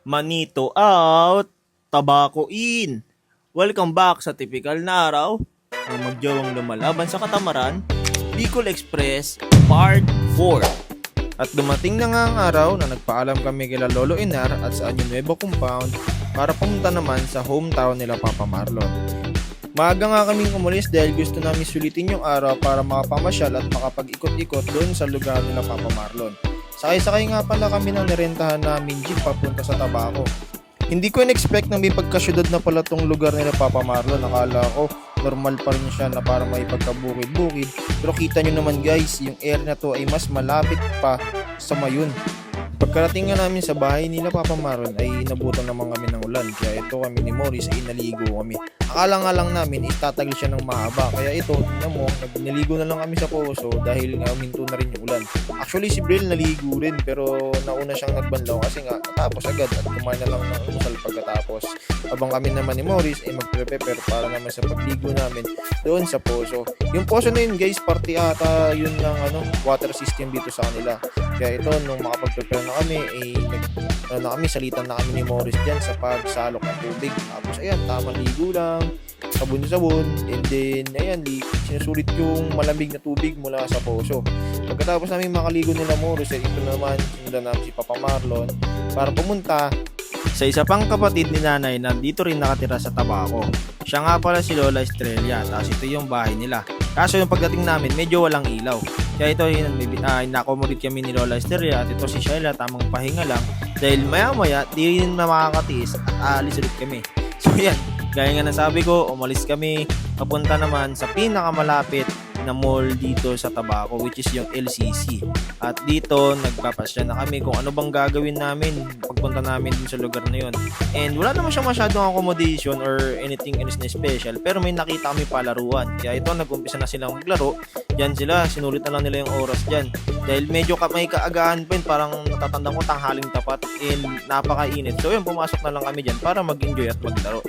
Manito out, tabako in. Welcome back sa tipikal na araw ng magjawang lumalaban sa katamaran, Bicol Express Part 4. At dumating na nga ang araw na nagpaalam kami kila Lolo Inar at sa Año Nuevo Compound para pumunta naman sa hometown nila Papa Marlon. Maaga nga kaming umalis dahil gusto namin sulitin yung araw para makapamasyal at makapag-ikot-ikot doon sa lugar nila Papa Marlon. Sakay-sakay nga pala kami ng nirentahan namin jeep papunta sa Tabaco. Hindi ko in-expect na may pagkasyudad na pala tong lugar nila Papa Marlon. Nakala ko normal pa rin siya na para may pagkabukid-bukid. Pero kita nyo naman guys, yung air na to ay mas malapit pa sa Mayon. Pagkarating nga namin sa bahay nila Papa Marlon ay inabutan naman kami ng ulan. Kaya ito kami ni Morris ay naligo kami. Akala nga lang namin itatagil siya ng mahaba. Kaya ito, tingnan mo, naligo na lang kami sa poso dahil nga uminto na rin yung ulan. Actually si Bril naligo rin pero nauna siyang nagbanlaw kasi nga natapos agad at kumain na lang ng umusal pagkatapos. Habang kami naman ni Morris ay magprepare para naman sa pagligo namin doon sa poso. Yung poso na yun guys, parte ata yun ng water system dito sa kanila. Kaya ito, nung makapag-prepare na kami, kami, salitan na kami ni Morris dyan sa pagsalok ng tubig. Tapos ayan, tamang ligo lang, sabon-sabon, and then ayan, sinusulit yung malamig na tubig mula sa poso. Pagkatapos namin makaligo nila Morris, ito naman, sinundan namin si Papa Marlon para pumunta sa isa pang kapatid ni nanay na dito rin nakatira sa Tabaco. Siya nga pala si Lola Estrella, tapos ito yung bahay nila. Kaso yung pagdating namin, medyo walang ilaw. Kaya ito, na-accommodate kami ni Lola Estrella at ito si Sheila, tamang pahinga lang. Dahil maya-maya, di rin na makakatiis at aalis ulit kami. So yan, gaya nga nasabi ko, umalis kami, papunta naman sa pinakamalapit na mall dito sa Tabaco, which is yung LCC. At dito, nagpapasya na kami kung ano bang gagawin namin pagpunta namin dun sa lugar na yun. And wala naman siya masyadong accommodation or anything special, pero may nakita kami palaruan. Kaya ito, nag-umpisa na silang maglaro. Diyan sila, sinulit na lang nila yung oras dyan. Dahil medyo may kaagahan pa yun, parang natatandang ko tanghaling tapat and napakainit. So yun, pumasok na lang kami dyan para mag-enjoy at maglaro.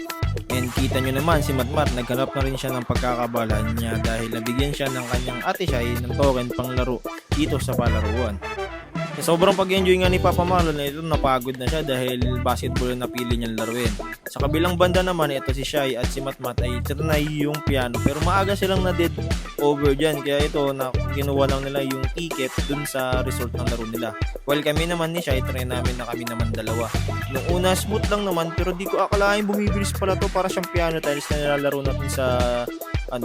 And kita nyo naman, si Matmat, naghanap na rin siya ng pagkakabalan niya dahil nabigyan siya ng kanyang ate siya ng token pang laro dito sa palaruan. Sobrang pag-enjoy nga ni Papa Marlon na ito, napagod na siya dahil basketball na napili niyang laruin. Sa kabilang banda naman, ito si Shai at si Matmat ay trinay yung piano pero maaga silang na-dead over dyan. Kaya ito, ginawa lang nila yung ticket dun sa resort ng laro nila. While kami naman ni Shai, try namin na kami naman dalawa. Nung una, smooth lang naman pero di ko akalain bumibilis pala to para siyang piano tiles na nilalaro natin sa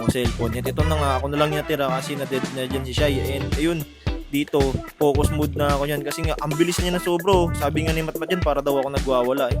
cellphone. At ito na nga, ako na lang natira kasi na-dead na dyan si Shai. And ayun, dito, focus mode na ako yan kasi nga ang bilis niya na sobro. Sabi nga ni Matmat yan, para daw ako nagwawala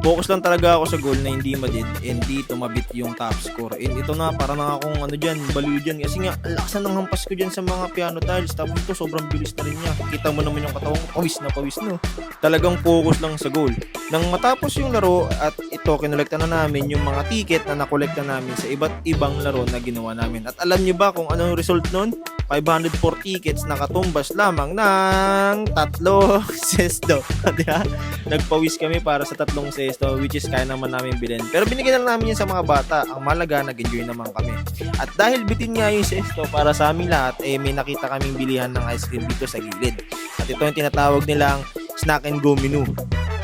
Focus lang talaga ako sa goal na hindi madid and dito mabit yung top score. And ito na, para na akong baliw dyan kasi nga ang lakas na ng hampas ko dyan sa mga piano tiles. Tapos ito, sobrang bilis na rin niya. Kita mo naman yung katawan ko, pawis no. Talagang focus lang sa goal. Nang matapos yung laro at ito, kinolekta na namin yung mga ticket na nakolekta namin sa iba't ibang laro na ginawa namin. At alam nyo ba kung anong result nun? 504 tickets, nakatumbas lamang ng 3 sesto. Diba? Nagpawis kami para sa 3 sesto, which is kaya naman namin bilhin. Pero binigyan na namin yun sa mga bata. Ang malaga, nag-enjoy naman kami. At dahil bitin nga yung sesto para sa aming lahat, may nakita kaming bilihan ng ice cream dito sa gilid. At ito yung tinatawag nilang snack and go menu.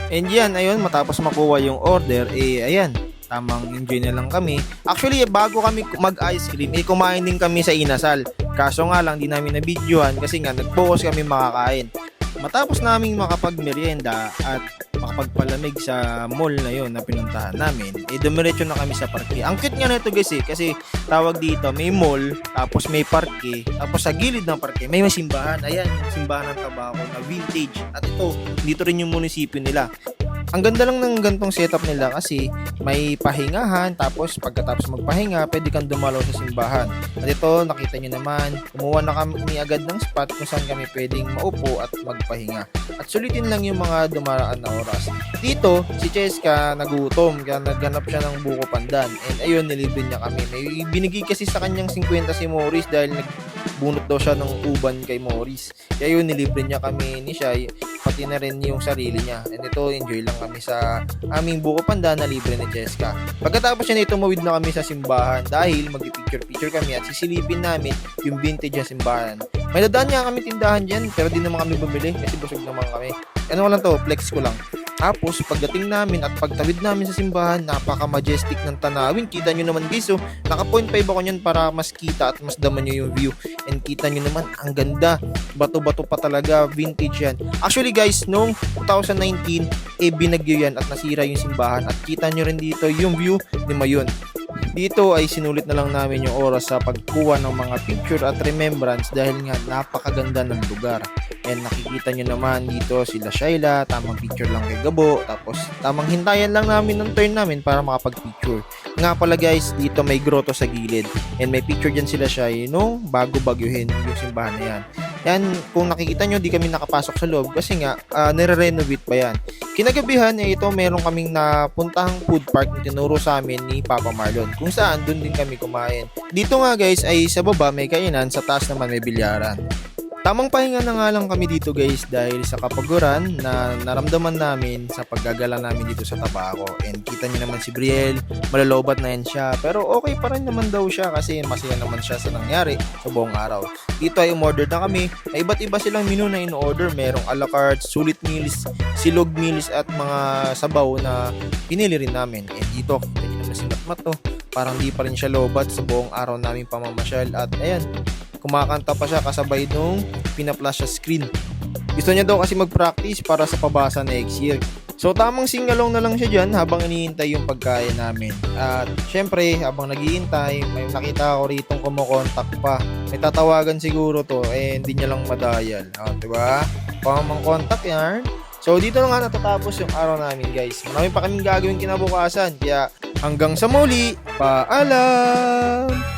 And yan, ayun, matapos makuha yung order, ayan, tamang enjoy na lang kami. Actually, bago kami mag-ice cream, kumain din kami sa inasal. Kaso nga lang, di namin na-videohan kasi nga nag-focus kami makakain. Matapos namin makapag-merienda at makapagpalamig sa mall na yon na pinuntahan namin, dumiretso na kami sa parke. Ang cute nga nito guys kasi tawag dito, may mall, tapos may parke, tapos sa gilid ng parke, may simbahan. Ayan, simbahan ng Tabaco na vintage. At ito, dito rin yung munisipyo nila. Ang ganda lang ng gantong setup nila kasi may pahingahan, tapos pagkatapos magpahinga, pwede kang dumalaw sa simbahan. At ito, nakita nyo naman, kumuha na kami agad ng spot kung saan kami pwedeng maupo at magpahinga. At sulitin lang yung mga dumaraan na oras. Dito, si Cheska nagutom, kaya naghanap siya ng buko pandan. And ayun, nilibre niya kami. May binigay kasi sa kanyang 50 si Morris dahil nagbunot daw siya ng uban kay Morris. Kaya yun, nilibre niya kami ni Shai, pati na rin yung sarili niya. And ito, enjoy lang kami sa aming buko pandan na libre ni Cheska. Pagkatapos niya tumawid na kami sa simbahan dahil mag-picture kami at sisilipin namin yung vintage na simbahan. May dadaan nga kami tindahan dyan pero di naman kami bumili kasi busog naman kami. Ano lang to, flex ko lang. Tapos pagdating namin at pagtawid namin sa simbahan, napaka-majestic ng tanawin. Kita nyo naman guys, so naka 0.5 ako nyan para mas kita at mas daman nyo yung view. And kita nyo naman, ang ganda. Bato-bato pa talaga, vintage yan. Actually guys, noong 2019, binagyo yan at nasira yung simbahan. At kita nyo rin dito yung view ni Mayon. Dito ay sinulit na lang namin yung oras sa pagkuha ng mga picture at remembrance dahil nga napakaganda ng lugar. And nakikita nyo naman dito sila Shaila, tamang picture lang kay Gabo, tapos tamang hintayan lang namin ng turn namin para makapag-picture. Nga pala guys, dito may grotto sa gilid and may picture dyan sila Shai nung bago bagyuhin yung simbahan na yan. Yan, kung nakikita nyo, di kami nakapasok sa loob kasi nga, nire-renovate pa yan. Kinagabihan, ito meron kaming napuntahang food park na tinuro sa amin ni Papa Marlon, kung saan doon din kami kumain. Dito nga guys, ay sa baba may kainan, sa taas naman may bilyaran. Tamang pahinga na nga lang kami dito guys dahil sa kapaguran na naramdaman namin sa paggagala namin dito sa Tabaco. And kita niyo naman si Brielle, malalobat na yan siya. Pero okay pa rin naman daw siya kasi masaya naman siya sa nangyari sa buong araw. Dito ay umorder na kami. May iba't iba silang menu na in-order. Merong a la carte, sulit meals, silog meals at mga sabaw na pinili rin namin. And dito, kita niyo naman si Matmat to. Parang di pa rin siya lobat sa buong araw namin pamamasyal. At ayan, kumakanta pa siya kasabay nung pinaplas sa screen. Gusto niya daw kasi mag-practice para sa pabasa next year. So tamang sing-along na lang siya dyan habang iniintay yung pagkain namin. At syempre habang naghihintay, may nakita ko ritong kumukontak pa. May tatawagan siguro to hindi niya lang madayal. Diba? Pamang kontak yan. So dito na nga natatapos yung araw namin guys. Marami pa kaming gagawin kinabukasan. Kaya hanggang sa muli, paalam!